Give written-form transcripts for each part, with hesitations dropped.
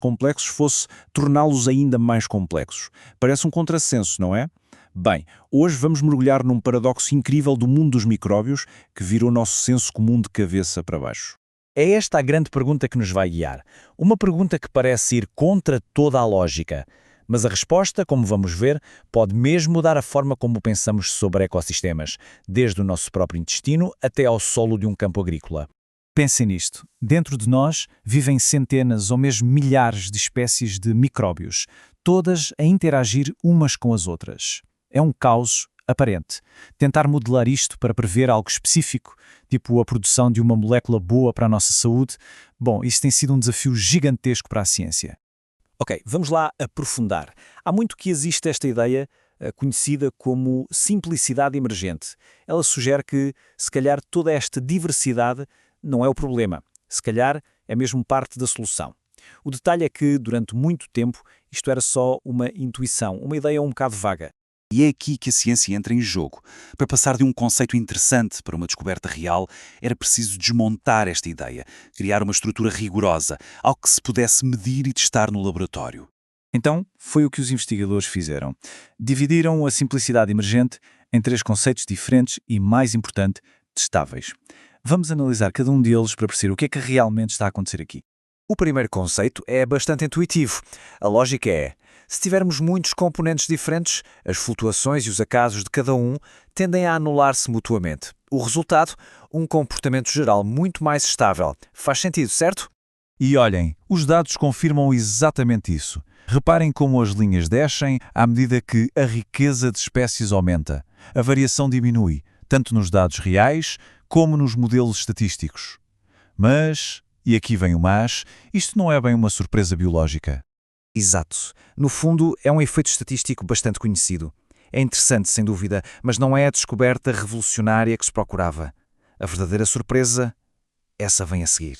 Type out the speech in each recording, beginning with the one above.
complexos fosse torná-los ainda mais complexos. Parece um contrassenso, não é? Bem, hoje vamos mergulhar num paradoxo incrível do mundo dos micróbios que virou nosso senso comum de cabeça para baixo. É esta a grande pergunta que nos vai guiar. Uma pergunta que parece ir contra toda a lógica. Mas a resposta, como vamos ver, pode mesmo mudar a forma como pensamos sobre ecossistemas, desde o nosso próprio intestino até ao solo de um campo agrícola. Pensem nisto. Dentro de nós vivem centenas ou mesmo milhares de espécies de micróbios, todas a interagir umas com as outras. É um caos aparente. Tentar modelar isto para prever algo específico, tipo a produção de uma molécula boa para a nossa saúde, bom, isso tem sido um desafio gigantesco para a ciência. Ok, vamos lá aprofundar. Há muito que existe esta ideia, conhecida como simplicidade emergente. Ela sugere que, se calhar, toda esta diversidade não é o problema. Se calhar, é mesmo parte da solução. O detalhe é que, durante muito tempo, isto era só uma intuição, uma ideia um bocado vaga. E é aqui que a ciência entra em jogo. Para passar de um conceito interessante para uma descoberta real, era preciso desmontar esta ideia, criar uma estrutura rigorosa, algo que se pudesse medir e testar no laboratório. Então, foi o que os investigadores fizeram. Dividiram a simplicidade emergente em 3 conceitos diferentes e, mais importante, testáveis. Vamos analisar cada um deles para perceber o que é que realmente está a acontecer aqui. O primeiro conceito é bastante intuitivo. A lógica é: se tivermos muitos componentes diferentes, as flutuações e os acasos de cada um tendem a anular-se mutuamente. O resultado? Um comportamento geral muito mais estável. Faz sentido, certo? E olhem, os dados confirmam exatamente isso. Reparem como as linhas descem à medida que a riqueza de espécies aumenta. A variação diminui, tanto nos dados reais como nos modelos estatísticos. Mas, e aqui vem o mas, isto não é bem uma surpresa biológica. Exato. No fundo, é um efeito estatístico bastante conhecido. É interessante, sem dúvida, mas não é a descoberta revolucionária que se procurava. A verdadeira surpresa, essa vem a seguir.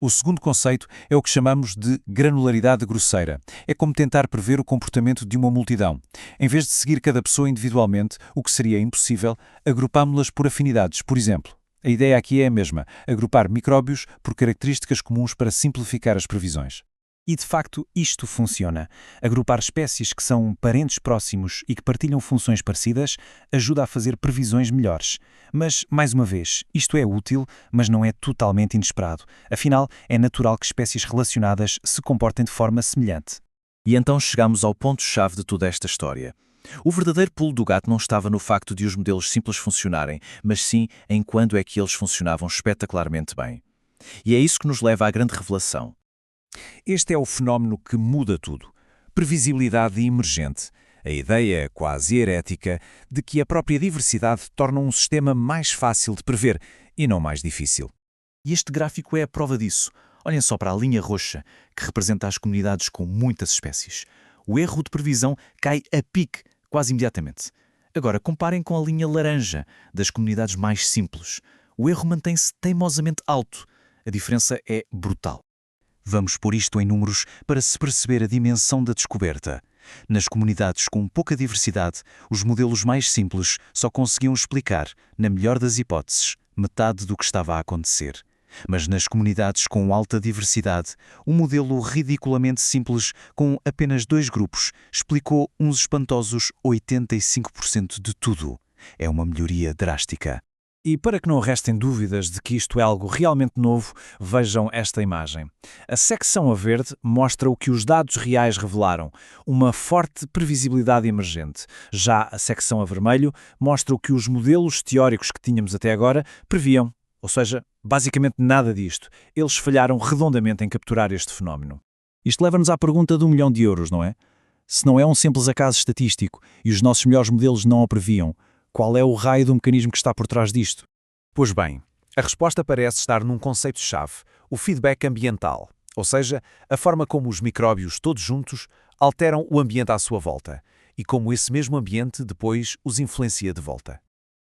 O segundo conceito é o que chamamos de granularidade grosseira. É como tentar prever o comportamento de uma multidão. Em vez de seguir cada pessoa individualmente, o que seria impossível, agrupámo-las por afinidades, por exemplo. A ideia aqui é a mesma, agrupar micróbios por características comuns para simplificar as previsões. E, de facto, isto funciona. Agrupar espécies que são parentes próximos e que partilham funções parecidas ajuda a fazer previsões melhores. Mas, mais uma vez, isto é útil, mas não é totalmente inesperado. Afinal, é natural que espécies relacionadas se comportem de forma semelhante. E então chegamos ao ponto-chave de toda esta história. O verdadeiro pulo do gato não estava no facto de os modelos simples funcionarem, mas sim em quando é que eles funcionavam espetacularmente bem. E é isso que nos leva à grande revelação. Este é o fenómeno que muda tudo. Previsibilidade emergente. A ideia, quase herética, de que a própria diversidade torna um sistema mais fácil de prever e não mais difícil. E este gráfico é a prova disso. Olhem só para a linha roxa, que representa as comunidades com muitas espécies. O erro de previsão cai a pique, quase imediatamente. Agora, comparem com a linha laranja, das comunidades mais simples. O erro mantém-se teimosamente alto. A diferença é brutal. Vamos pôr isto em números para se perceber a dimensão da descoberta. Nas comunidades com pouca diversidade, os modelos mais simples só conseguiam explicar, na melhor das hipóteses, metade do que estava a acontecer. Mas nas comunidades com alta diversidade, um modelo ridiculamente simples, com apenas 2 grupos, explicou uns espantosos 85% de tudo. É uma melhoria drástica. E para que não restem dúvidas de que isto é algo realmente novo, vejam esta imagem. A secção a verde mostra o que os dados reais revelaram, uma forte previsibilidade emergente. Já a secção a vermelho mostra o que os modelos teóricos que tínhamos até agora previam. Ou seja, basicamente nada disto. Eles falharam redondamente em capturar este fenómeno. Isto leva-nos à pergunta de €1 milhão, não é? Se não é um simples acaso estatístico e os nossos melhores modelos não o previam, qual é o raio do mecanismo que está por trás disto? Pois bem, a resposta parece estar num conceito-chave, o feedback ambiental, ou seja, a forma como os micróbios todos juntos alteram o ambiente à sua volta e como esse mesmo ambiente depois os influencia de volta.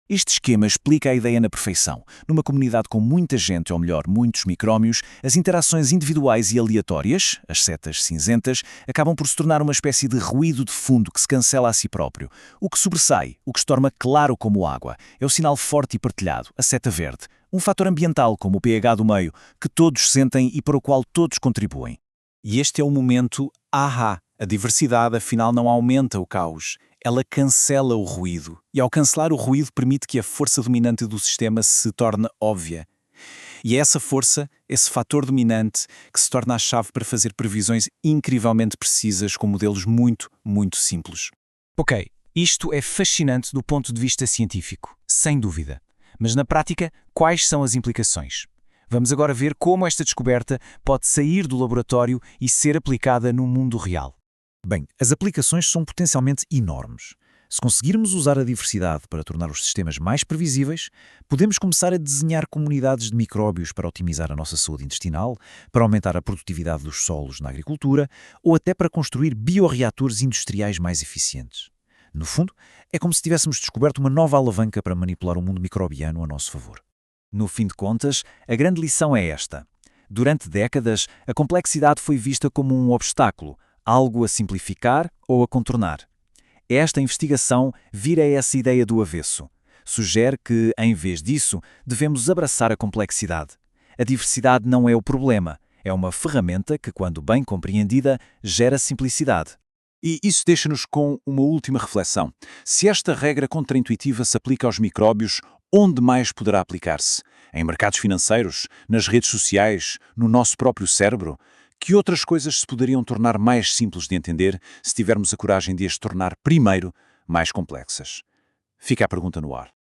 Este esquema explica a ideia na perfeição. Numa comunidade com muita gente, ou melhor, muitos micróbios, as interações individuais e aleatórias, as setas cinzentas, acabam por se tornar uma espécie de ruído de fundo que se cancela a si próprio. O que sobressai, o que se torna claro como água, é o sinal forte e partilhado, a seta verde. Um fator ambiental, como o pH do meio, que todos sentem e para o qual todos contribuem. E este é o momento ahá. A diversidade, afinal, não aumenta o caos. Ela cancela o ruído. E ao cancelar o ruído, permite que a força dominante do sistema se torne óbvia. E é essa força, esse fator dominante, que se torna a chave para fazer previsões incrivelmente precisas com modelos muito, muito simples. Ok, isto é fascinante do ponto de vista científico, sem dúvida. Mas na prática, quais são as implicações? Vamos agora ver como esta descoberta pode sair do laboratório e ser aplicada no mundo real. Bem, as aplicações são potencialmente enormes. Se conseguirmos usar a diversidade para tornar os sistemas mais previsíveis, podemos começar a desenhar comunidades de micróbios para otimizar a nossa saúde intestinal, para aumentar a produtividade dos solos na agricultura ou até para construir bioreatores industriais mais eficientes. No fundo, é como se tivéssemos descoberto uma nova alavanca para manipular o mundo microbiano a nosso favor. No fim de contas, a grande lição é esta. Durante décadas, a complexidade foi vista como um obstáculo, algo a simplificar ou a contornar. Esta investigação vira essa ideia do avesso. Sugere que, em vez disso, devemos abraçar a complexidade. A diversidade não é o problema, é uma ferramenta que, quando bem compreendida, gera simplicidade. E isso deixa-nos com uma última reflexão. Se esta regra contraintuitiva se aplica aos micróbios, onde mais poderá aplicar-se? Em mercados financeiros? Nas redes sociais? No nosso próprio cérebro? Que outras coisas se poderiam tornar mais simples de entender se tivermos a coragem de as tornar, primeiro, mais complexas? Fica a pergunta no ar.